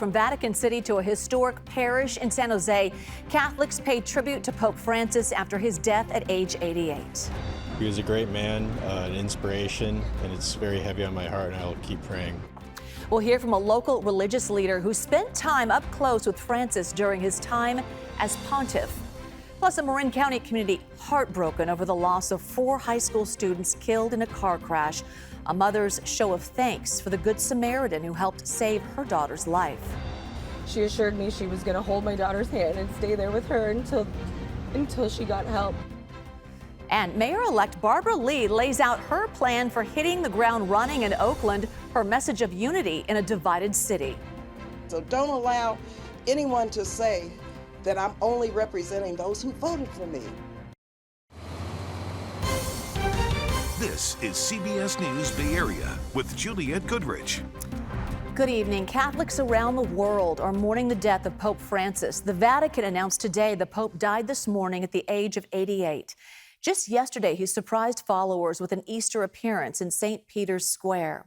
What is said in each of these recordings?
from Vatican City to a historic parish in San Jose. Catholics paid tribute to Pope Francis after his death at age 88. He was a great man, an inspiration, and it's very heavy on my heart, and I'll keep praying. We'll hear from a local religious leader who spent time up close with Francis during his time as pontiff. Plus, a Marin County community heartbroken over the loss of 4 high school students killed in a car crash. A mother's show of thanks for the Good Samaritan who helped save her daughter's life. She assured me she was going to hold my daughter's hand and stay there with her until she got help. And Mayor-elect Barbara Lee lays out her plan for hitting the ground running in Oakland, her message of unity in a divided city. So don't allow anyone to say that I'm only representing those who voted for me. This is CBS News Bay Area with Juliette Goodrich. Good evening. Catholics around the world are mourning the death of Pope Francis. The Vatican announced today the Pope died this morning at the age of 88. Just yesterday, he surprised followers with an Easter appearance in St. Peter's Square.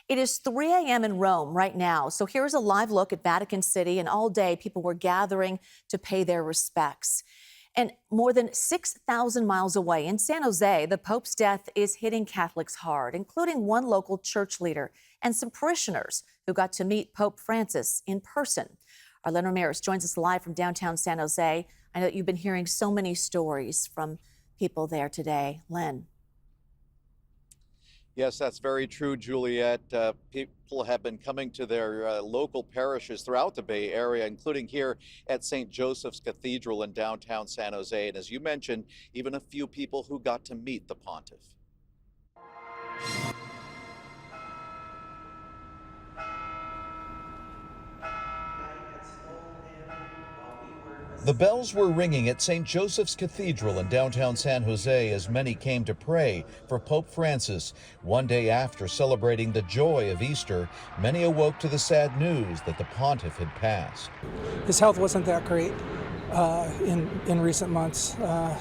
It is 3 a.m. in Rome right now, so here's a live look at Vatican City, and all day people were gathering to pay their respects. And more than 6,000 miles away in San Jose, the Pope's death is hitting Catholics hard, including one local church leader and some parishioners who got to meet Pope Francis in person. Arlen Ramirez joins us live from downtown San Jose. I know that you've been hearing so many stories from people there today. Len. Yes, that's very true, Juliette. People have been coming to their local parishes throughout the Bay Area, including here at St. Joseph's Cathedral in downtown San Jose. And as you mentioned, even a few people who got to meet the pontiff. The bells were ringing at St. Joseph's Cathedral in downtown San Jose as many came to pray for Pope Francis. One day after celebrating the joy of Easter, many awoke to the sad news that the pontiff had passed. His health wasn't that great in recent months. But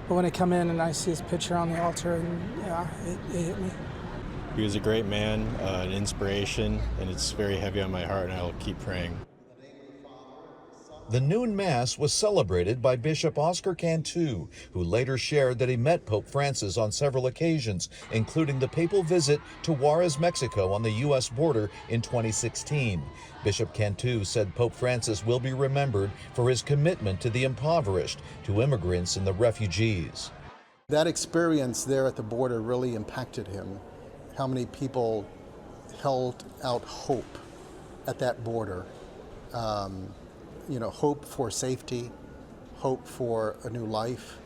when I come in and I see his picture on the altar, and yeah, it hit me. He was a great man, an inspiration, and it's very heavy on my heart, and I'll keep praying. The noon Mass was celebrated by Bishop Oscar Cantu, who later shared that he met Pope Francis on several occasions, including the papal visit to Juarez, Mexico on the U.S. border in 2016. Bishop Cantu said Pope Francis will be remembered for his commitment to the impoverished, to immigrants and the refugees. That experience there at the border really impacted him. How many people held out hope at that border. Hope for safety, hope for a new life,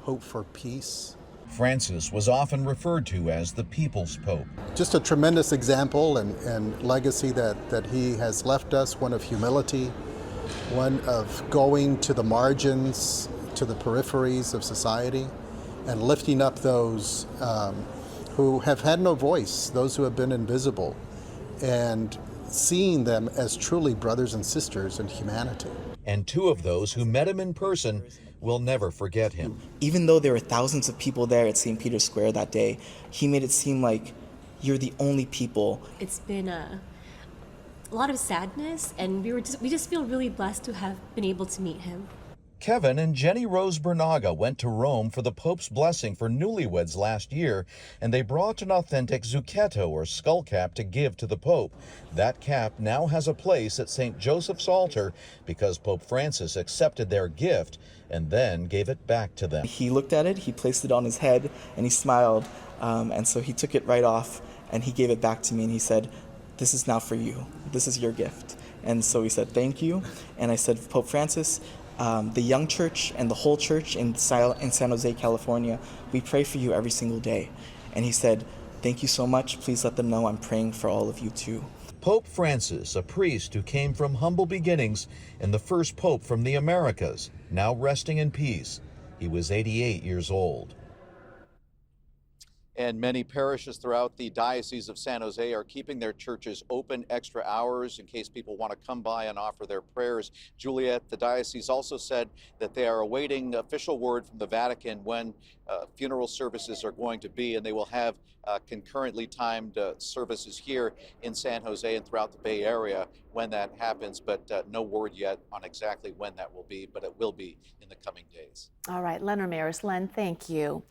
hope for peace. Francis was often referred to as the People's Pope. Just a tremendous example and legacy that he has left us, one of humility, one of going to the margins, to the peripheries of society, and lifting up those who have had no voice, those who have been invisible, and seeing them as truly brothers and sisters in humanity. And 2 of those who met him in person will never forget him. Even though there were thousands of people there at St. Peter's Square that day, he made it seem like you're the only people. It's been a lot of sadness, and we just feel really blessed to have been able to meet him. Kevin and Jenny Rose Bernaga went to Rome for the Pope's blessing for newlyweds last year, and they brought an authentic zucchetto or skull cap to give to the Pope. That cap now has a place at St. Joseph's altar because Pope Francis accepted their gift and then gave it back to them. He looked at it, he placed it on his head, and he smiled, and so he took it right off and he gave it back to me and he said, "This is now for you. This is your gift." And so he said, "Thank you." And I said, "Pope Francis, the young church and the whole church in San Jose, California, we pray for you every single day." And he said, "Thank you so much. Please let them know I'm praying for all of you too." Pope Francis, a priest who came from humble beginnings and the first pope from the Americas, now resting in peace. He was 88 years old. And many parishes throughout the Diocese of San Jose are keeping their churches open extra hours in case people want to come by and offer their prayers. Juliet, the diocese also said that they are awaiting official word from the Vatican when funeral services are going to be, and they will have concurrently timed services here in San Jose and throughout the Bay Area when that happens, but no word yet on exactly when that will be, but it will be in the coming days. All right, Len Ramirez. Len, thank you.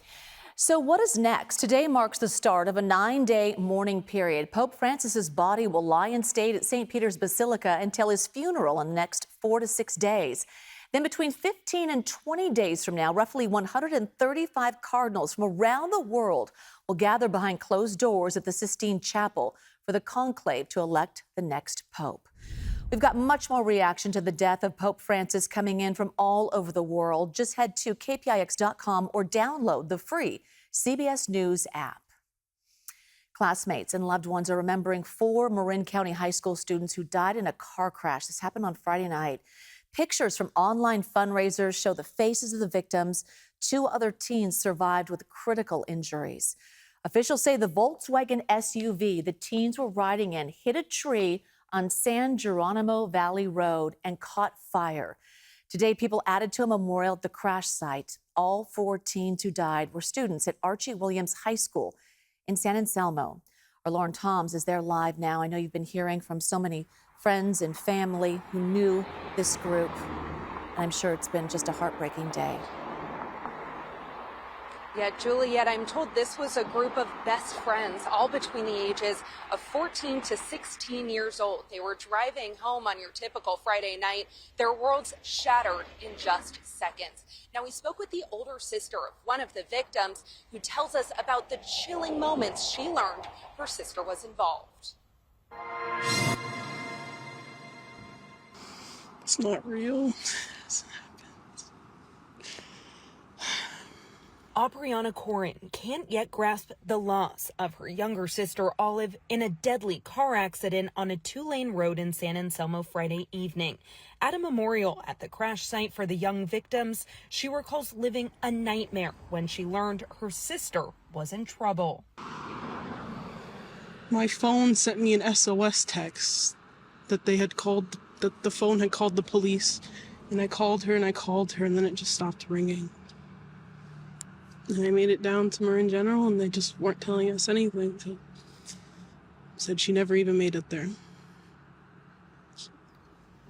So what is next? Today marks the start of a 9-day mourning period. Pope Francis's body will lie in state at St. Peter's Basilica until his funeral in the next 4 to 6 days. Then between 15 and 20 days from now, roughly 135 cardinals from around the world will gather behind closed doors at the Sistine Chapel for the conclave to elect the next pope. We've got much more reaction to the death of Pope Francis coming in from all over the world. Just head to kpix.com or download the free CBS News app. Classmates and loved ones are remembering 4 Marin County High School students who died in a car crash. This happened on Friday night. Pictures from online fundraisers show the faces of the victims. 2 other teens survived with critical injuries. Officials say the Volkswagen SUV the teens were riding in hit a tree on San Geronimo Valley Road and caught fire. Today, people added to a memorial at the crash site. All 4 teens who died were students at Archie Williams High School in San Anselmo. Our Lauren Toms is there live now. I know you've been hearing from so many friends and family who knew this group. I'm sure it's been just a heartbreaking day. Yeah, Juliet, I'm told this was a group of best friends, all between the ages of 14 to 16 years old. They were driving home on your typical Friday night. Their worlds shattered in just seconds. Now, we spoke with the older sister of one of the victims who tells us about the chilling moments she learned her sister was involved. It's not real. Aubriana Corin can't yet grasp the loss of her younger sister Olive in a deadly car accident on a 2-lane road in San Anselmo Friday evening. At a memorial at the crash site for the young victims, she recalls living a nightmare when she learned her sister was in trouble. My phone sent me an SOS text that they had called, that the phone had called the police. And I called her, and then it just stopped ringing. And I made it down to Marin General, and they just weren't telling us anything. So said she never even made it there.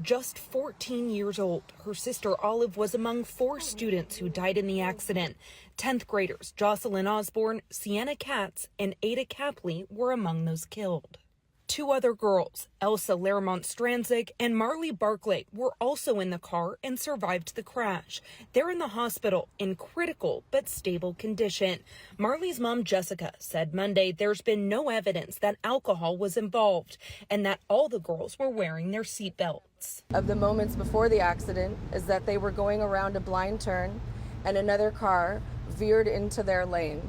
Just 14 years old, her sister Olive was among 4 students who died in the accident. 10th graders Jocelyn Osborne, Sienna Katz, and Ada Capley were among those killed. 2 other girls, Elsa Lermont-Stranzig and Marley Barclay, were also in the car and survived the crash. They're in the hospital in critical but stable condition. Marley's mom, Jessica, said Monday there's been no evidence that alcohol was involved and that all the girls were wearing their seatbelts. Of the moments before the accident is that they were going around a blind turn and another car veered into their lane.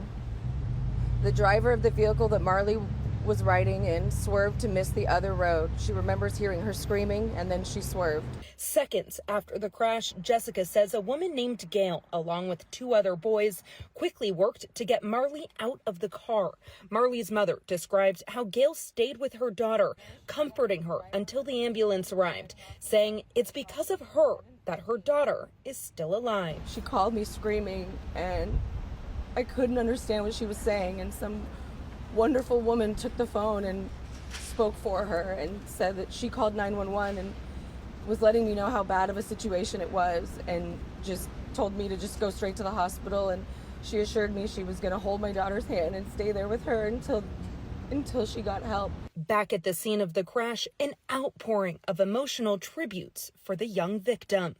The driver of the vehicle that Marley was riding in swerved to miss the other road. She remembers hearing her screaming, and then she swerved. Seconds after the crash, Jessica says a woman named Gail, along with 2 other boys, quickly worked to get Marley out of the car. Marley's mother described how Gail stayed with her daughter, comforting her until the ambulance arrived, saying it's because of her that her daughter is still alive. She called me screaming, and I couldn't understand what she was saying, and some wonderful woman took the phone and spoke for her and said that she called 911 and was letting me know how bad of a situation it was, and just told me to just go straight to the hospital. And she assured me she was going to hold my daughter's hand and stay there with her until she got help. Back at the scene of the crash, an outpouring of emotional tributes for the young victims.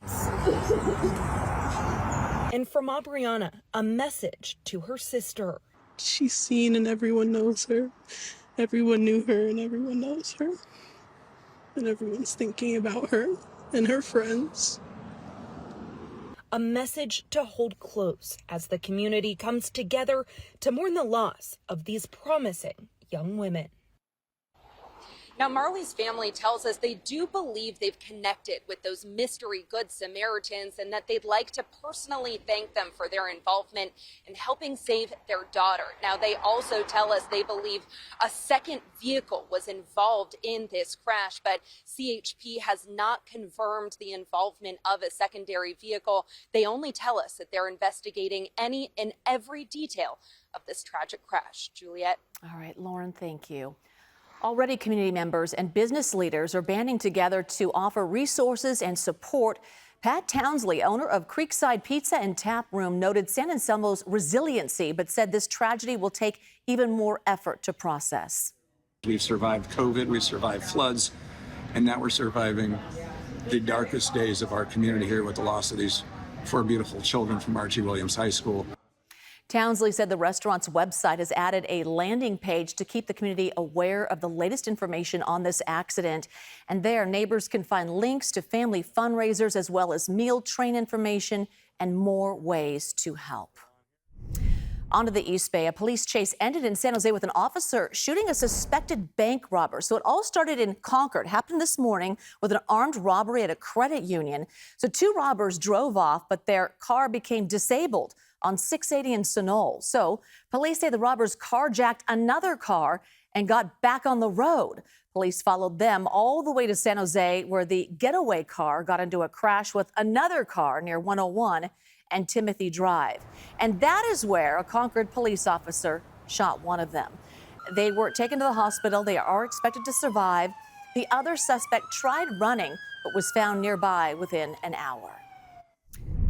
And from Aubriana, a message to her sister. She's seen and everyone knows her. Everyone knew her and everyone knows her. And everyone's thinking about her and her friends. A message to hold close as the community comes together to mourn the loss of these promising young women. Now, Marley's family tells us they do believe they've connected with those mystery Good Samaritans and that they'd like to personally thank them for their involvement in helping save their daughter. Now, they also tell us they believe a second vehicle was involved in this crash, but CHP has not confirmed the involvement of a secondary vehicle. They only tell us that they're investigating any and every detail of this tragic crash. Juliet. All right, Lauren, thank you. Already, community members and business leaders are banding together to offer resources and support. Pat Townsley, owner of Creekside Pizza and Tap Room, noted San Anselmo's resiliency, but said this tragedy will take even more effort to process. We've survived COVID, we've survived floods, and now we're surviving the darkest days of our community here with the loss of these 4 beautiful children from Archie Williams High School. Townsley said the restaurant's website has added a landing page to keep the community aware of the latest information on this accident. And there, neighbors can find links to family fundraisers as well as meal train information and more ways to help. On to the East Bay. A police chase ended in San Jose with an officer shooting a suspected bank robber. So it all started in Concord. Happened this morning with an armed robbery at a credit union. So 2 robbers drove off, but their car became disabled on 680 in Sunol. So police say the robbers carjacked another car and got back on the road. Police followed them all the way to San Jose, where the getaway car got into a crash with another car near 101 and Timothy Drive. And that is where a Concord police officer shot one of them. They were taken to the hospital. They are expected to survive. The other suspect tried running, but was found nearby within an hour.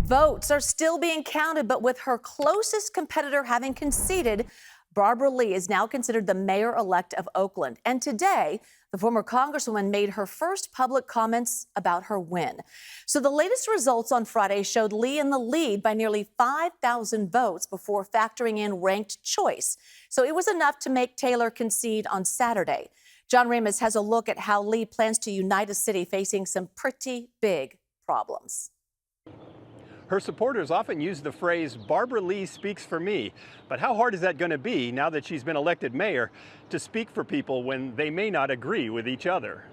Votes are still being counted, but with her closest competitor having conceded, Barbara Lee is now considered the mayor-elect of Oakland. And today, the former congresswoman made her first public comments about her win. So the latest results on Friday showed Lee in the lead by nearly 5,000 votes before factoring in ranked choice. So it was enough to make Taylor concede on Saturday. John Ramos has a look at how Lee plans to unite a city facing some pretty big problems. Her supporters often use the phrase, Barbara Lee speaks for me. But how hard is that going to be now that she's been elected mayor to speak for people when they may not agree with each other?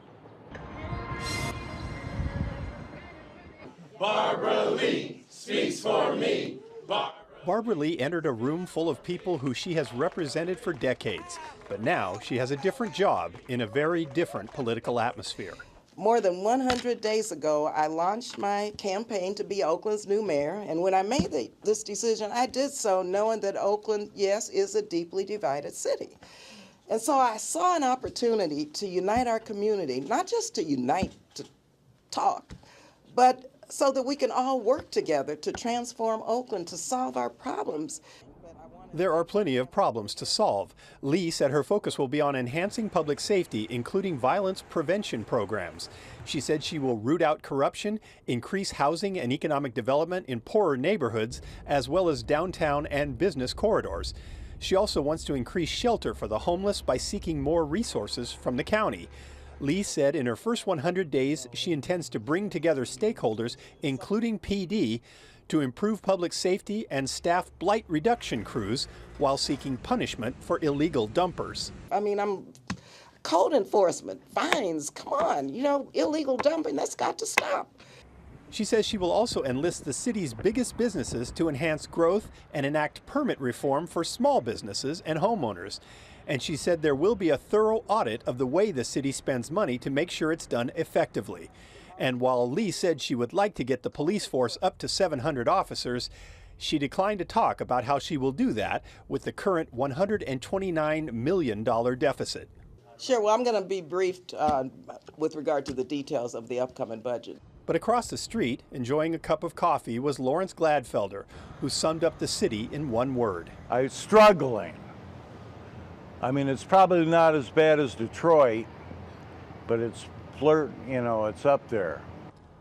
Barbara Lee speaks for me. Barbara Lee entered a room full of people who she has represented for decades. But now she has a different job in a very different political atmosphere. More than 100 days ago, I launched my campaign to be Oakland's new mayor. And when I made this decision, I did so knowing that Oakland, yes, is a deeply divided city. And so I saw an opportunity to unite our community, not just to unite to talk, but so that we can all work together to transform Oakland, to solve our problems. There are plenty of problems to solve. Lee said her focus will be on enhancing public safety, including violence prevention programs. She said she will root out corruption, increase housing and economic development in poorer neighborhoods, as well as downtown and business corridors. She also wants to increase shelter for the homeless by seeking more resources from the county. Lee said in her first 100 days, she intends to bring together stakeholders, including PD, to improve public safety and staff blight reduction crews while seeking punishment for illegal dumpers. I mean, I'm code enforcement, fines, come on, illegal dumping, that's got to stop. She says she will also enlist the city's biggest businesses to enhance growth and enact permit reform for small businesses and homeowners. And she said there will be a thorough audit of the way the city spends money to make sure it's done effectively. And while Lee said she would like to get the police force up to 700 officers, she declined to talk about how she will do that with the current $129 million deficit. Sure, well, I'm going to be briefed with regard to the details of the upcoming budget. But across the street, enjoying a cup of coffee, was Lawrence Gladfelder, who summed up the city in one word. I'm struggling. I mean, it's probably not as bad as Detroit, but it's it's up there.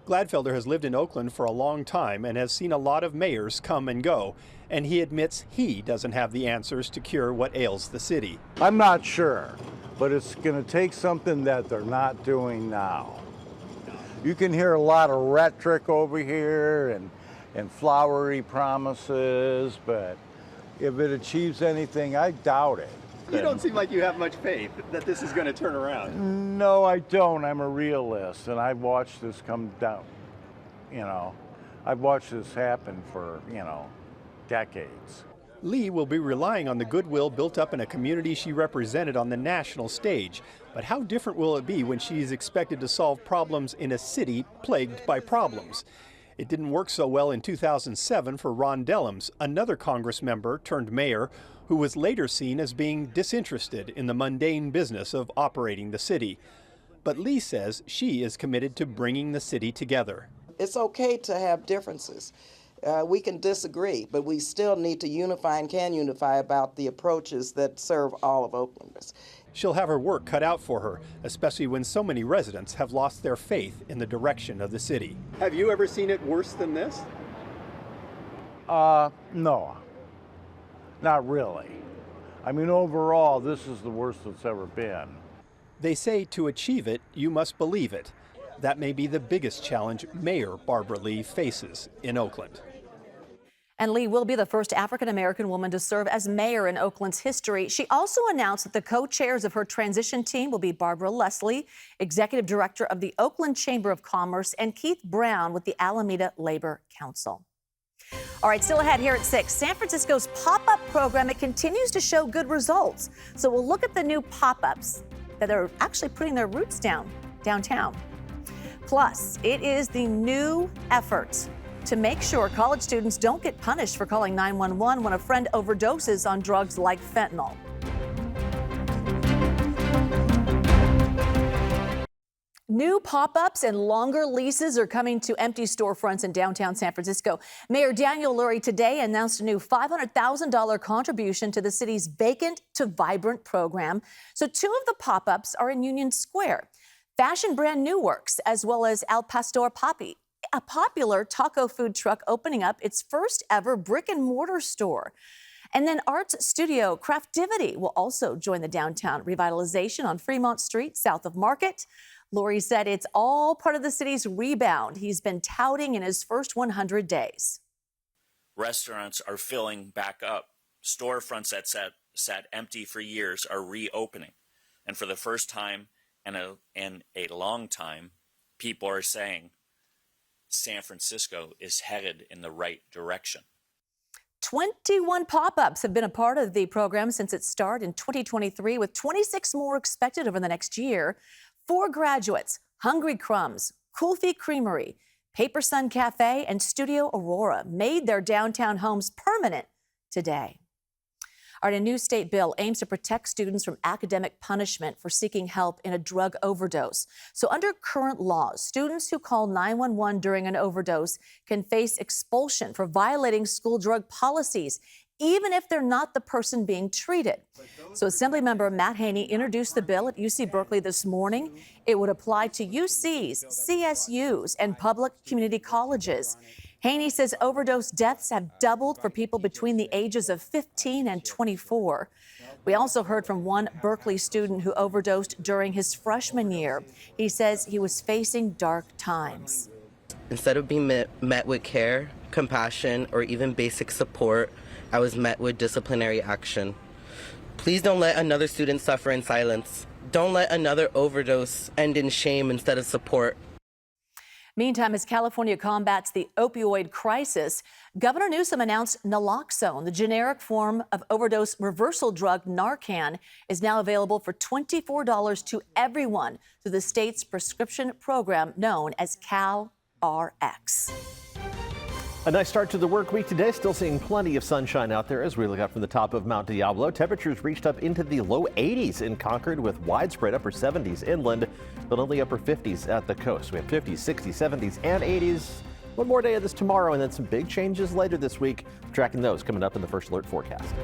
Gladfelder has lived in Oakland for a long time and has seen a lot of mayors come and go, and he admits he doesn't have the answers to cure what ails the city. I'm not sure, but it's going to take something that they're not doing now. You can hear a lot of rhetoric over here and flowery promises, but if it achieves anything, I doubt it. happen. You don't seem like you have much faith that this is going to turn around. No, I don't. I'm a realist, and I've watched this come down. You know, I've watched this happen for, decades. Lee will be relying on the goodwill built up in a community she represented on the national stage. But how different will it be when she is expected to solve problems in a city plagued by problems? It didn't work so well in 2007 for Ron Dellums, another Congress member turned mayor, who was later seen as being disinterested in the mundane business of operating the city. But Lee says she is committed to bringing the city together. It's okay to have differences. We can disagree, but we still need to unify and can unify about the approaches that serve all of Oaklanders. She'll have her work cut out for her, especially when so many residents have lost their faith in the direction of the city. Have you ever seen it worse than this? No, not really. I mean, overall, this is the worst it's ever been. They say to achieve it, you must believe it. That may be the biggest challenge Mayor Barbara Lee faces in Oakland. And Lee will be the first African-American woman to serve as mayor in Oakland's history. She also announced that the co-chairs of her transition team will be Barbara Leslie, executive director of the Oakland Chamber of Commerce, and Keith Brown with the Alameda Labor Council. All right, still ahead here at 6. San Francisco's pop-up program, it continues to show good results. So we'll look at the new pop-ups that are actually putting their roots downtown. Plus, it is the new effort to make sure college students don't get punished for calling 911 when a friend overdoses on drugs like fentanyl. New pop-ups and longer leases are coming to empty storefronts in downtown San Francisco. Mayor Daniel Lurie today announced a new $500,000 contribution to the city's Vacant to Vibrant program. So 2 of the pop-ups are in Union Square. Fashion brand New Works, as well as Al Pastor Papi, a popular taco food truck opening up its first ever brick and mortar store. And then arts studio Craftivity will also join the downtown revitalization on Fremont Street, south of Market. Lurie said it's all part of the city's rebound he's been touting in his first 100 days. Restaurants are filling back up. Storefronts that sat empty for years are reopening. And for the first time in a long time, people are saying San Francisco is headed in the right direction. 21 pop-ups have been a part of the program since its start in 2023, with 26 more expected over the next year. 4 graduates, Hungry Crumbs, Cool Feet Creamery, Paper Sun Cafe, and Studio Aurora made their downtown homes permanent today. All right, a new state bill aims to protect students from academic punishment for seeking help in a drug overdose. So under current laws, students who call 911 during an overdose can face expulsion for violating school drug policies, even if they're not the person being treated. So Assemblymember Matt Haney introduced the bill at UC Berkeley this morning. It would apply to UCs, CSUs, and public community colleges. Haney says overdose deaths have doubled for people between the ages of 15 and 24. We also heard from one Berkeley student who overdosed during his freshman year. He says he was facing dark times. Instead of being met with care, compassion, or even basic support, I was met with disciplinary action. Please don't let another student suffer in silence. Don't let another overdose end in shame instead of support. Meantime, as California combats the opioid crisis, Governor Newsom announced naloxone, the generic form of overdose reversal drug Narcan, is now available for $24 to everyone through the state's prescription program known as CalRx. A nice start to the work week today. Still seeing plenty of sunshine out there as we look up from the top of Mount Diablo. Temperatures reached up into the low 80s in Concord with widespread upper 70s inland, but only upper 50s at the coast. We have 50s, 60s, 70s, and 80s. One more day of this tomorrow, and then some big changes later this week. Tracking those coming up in the First Alert forecast.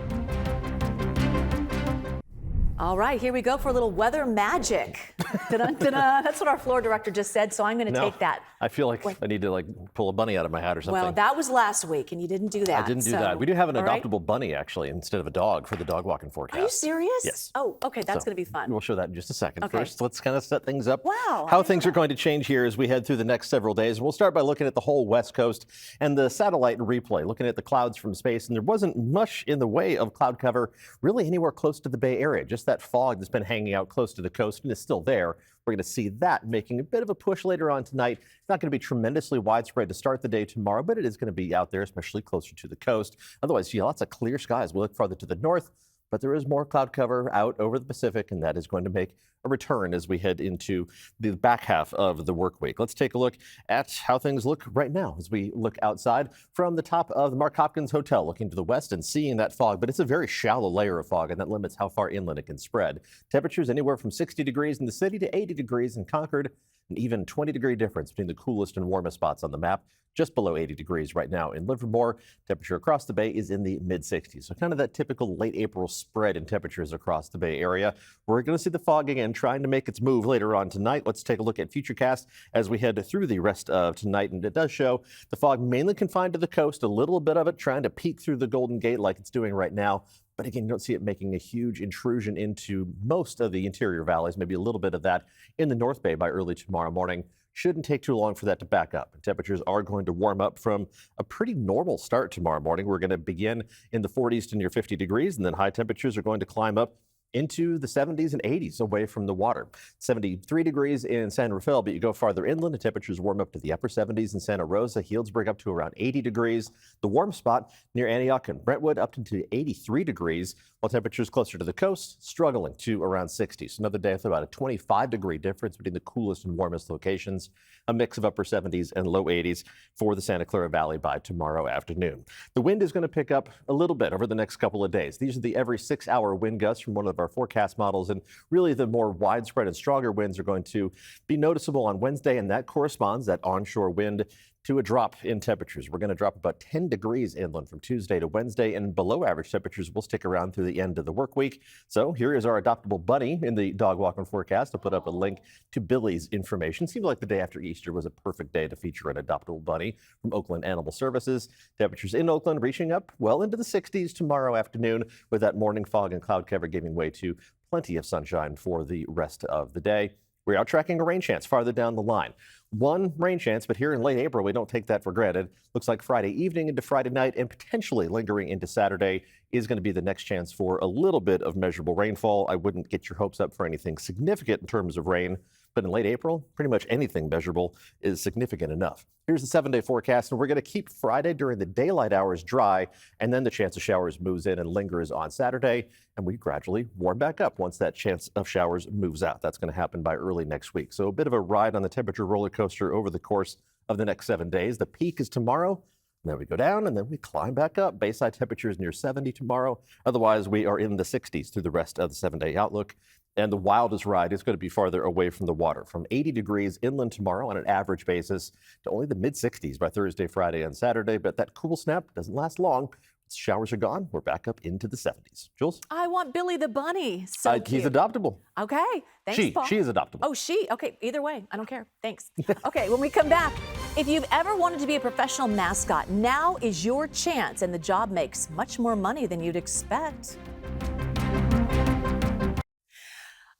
All right, here we go for a little weather magic. Dun-dun-dun-dun. That's what our floor director just said, so I'm going to take that. I feel like I need to pull a bunny out of my hat or something. Well, that was last week, and you didn't do that. I didn't do that. We do have an all right. adoptable bunny, actually, instead of a dog for the dog walking forecast. Are you serious? Yes. Oh, okay, that's going to be fun. We'll show that in just a second. Okay. First, let's kind of set things up. Wow. How things are going to change here as we head through the next several days. We'll start by looking at the whole West Coast and the satellite replay, looking at the clouds from space. And there wasn't much in the way of cloud cover really anywhere close to the Bay Area. Just that fog that's been hanging out close to the coast and is still there. We're going to see that making a bit of a push later on tonight. It's not going to be tremendously widespread to start the day tomorrow, but it is going to be out there, especially closer to the coast. Otherwise, lots of clear skies. We look farther to the north, but there is more cloud cover out over the Pacific, and that is going to make a return as we head into the back half of the work week. Let's take a look at how things look right now as we look outside from the top of the Mark Hopkins Hotel, looking to the west and seeing that fog, but it's a very shallow layer of fog, and that limits how far inland it can spread. Temperatures anywhere from 60 degrees in the city to 80 degrees in Concord, an even 20-degree difference between the coolest and warmest spots on the map. Just below 80 degrees right now in Livermore. Temperature across the bay is in the mid-60s. So kind of that typical late April spread in temperatures across the Bay Area. We're going to see the fog again trying to make its move later on tonight. Let's take a look at Futurecast as we head through the rest of tonight. And it does show the fog mainly confined to the coast, a little bit of it trying to peek through the Golden Gate like it's doing right now. But again, you don't see it making a huge intrusion into most of the interior valleys, maybe a little bit of that in the North Bay by early tomorrow morning. Shouldn't take too long for that to back up. Temperatures are going to warm up from a pretty normal start tomorrow morning. We're going to begin in the 40s to near 50 degrees, and then high temperatures are going to climb up into the 70s and 80s away from the water. 73 degrees in San Rafael, but you go farther inland, the temperatures warm up to the upper 70s in Santa Rosa. Healdsburg up to around 80 degrees. The warm spot near Antioch and Brentwood up to 83 degrees, while temperatures closer to the coast struggling to around 60. So another day with about a 25-degree difference between the coolest and warmest locations. A mix of upper 70s and low 80s for the Santa Clara Valley by tomorrow afternoon. The wind is going to pick up a little bit over the next couple of days. These are the every 6-hour wind gusts from one of our forecast models, and really the more widespread and stronger winds are going to be noticeable on Wednesday, and that corresponds, that onshore wind, to a drop in temperatures. We're going to drop about 10 degrees inland from Tuesday to Wednesday, and below average temperatures will stick around through the end of the work week. So here is our adoptable bunny in the dog walking forecast. I'll put up a link to Billy's information. Seemed like the day after Easter was a perfect day to feature an adoptable bunny from Oakland Animal Services. Temperatures in Oakland reaching up well into the 60s tomorrow afternoon, with that morning fog and cloud cover giving way to plenty of sunshine for the rest of the day. We are tracking a rain chance farther down the line. One rain chance, but here in late April, we don't take that for granted. Looks like Friday evening into Friday night and potentially lingering into Saturday is going to be the next chance for a little bit of measurable rainfall. I wouldn't get your hopes up for anything significant in terms of rain, but in late April, pretty much anything measurable is significant enough. Here's the 7-day forecast, and we're going to keep Friday during the daylight hours dry, and then the chance of showers moves in and lingers on Saturday, and we gradually warm back up once that chance of showers moves out. That's going to happen by early next week. So a bit of a ride on the temperature roller coaster over the course of the next 7 days. The peak is tomorrow, and then we go down, and then we climb back up. Bayside temperatures near 70 tomorrow. Otherwise, we are in the 60s through the rest of the 7-day outlook. And the wildest ride is going to be farther away from the water, from 80 degrees inland tomorrow on an average basis to only the mid-60s by Thursday, Friday, and Saturday. But that cool snap doesn't last long. Once showers are gone, we're back up into the 70s. Jules? I want Billy the bunny. So cute. He's adoptable. Okay. Thanks, Paul. She is adoptable. Oh, she? Okay. Either way. I don't care. Thanks. Okay. When we come back, if you've ever wanted to be a professional mascot, now is your chance, and the job makes much more money than you'd expect.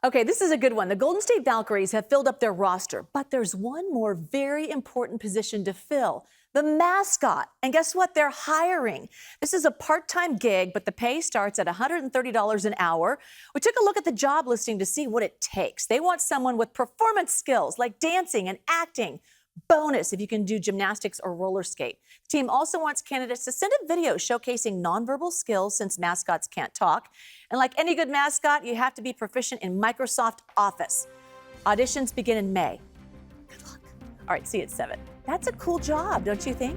Okay, this is a good one. The Golden State Valkyries have filled up their roster, but there's one more very important position to fill, the mascot. And guess what? They're hiring. This is a part-time gig, but the pay starts at $130 an hour. We took a look at the job listing to see what it takes. They want someone with performance skills like dancing and acting. Bonus if you can do gymnastics or roller skate. The team also wants candidates to send a video showcasing nonverbal skills, since mascots can't talk. And like any good mascot, you have to be proficient in Microsoft Office. Auditions begin in May. Good luck. All right, see you at 7. That's a cool job, don't you think?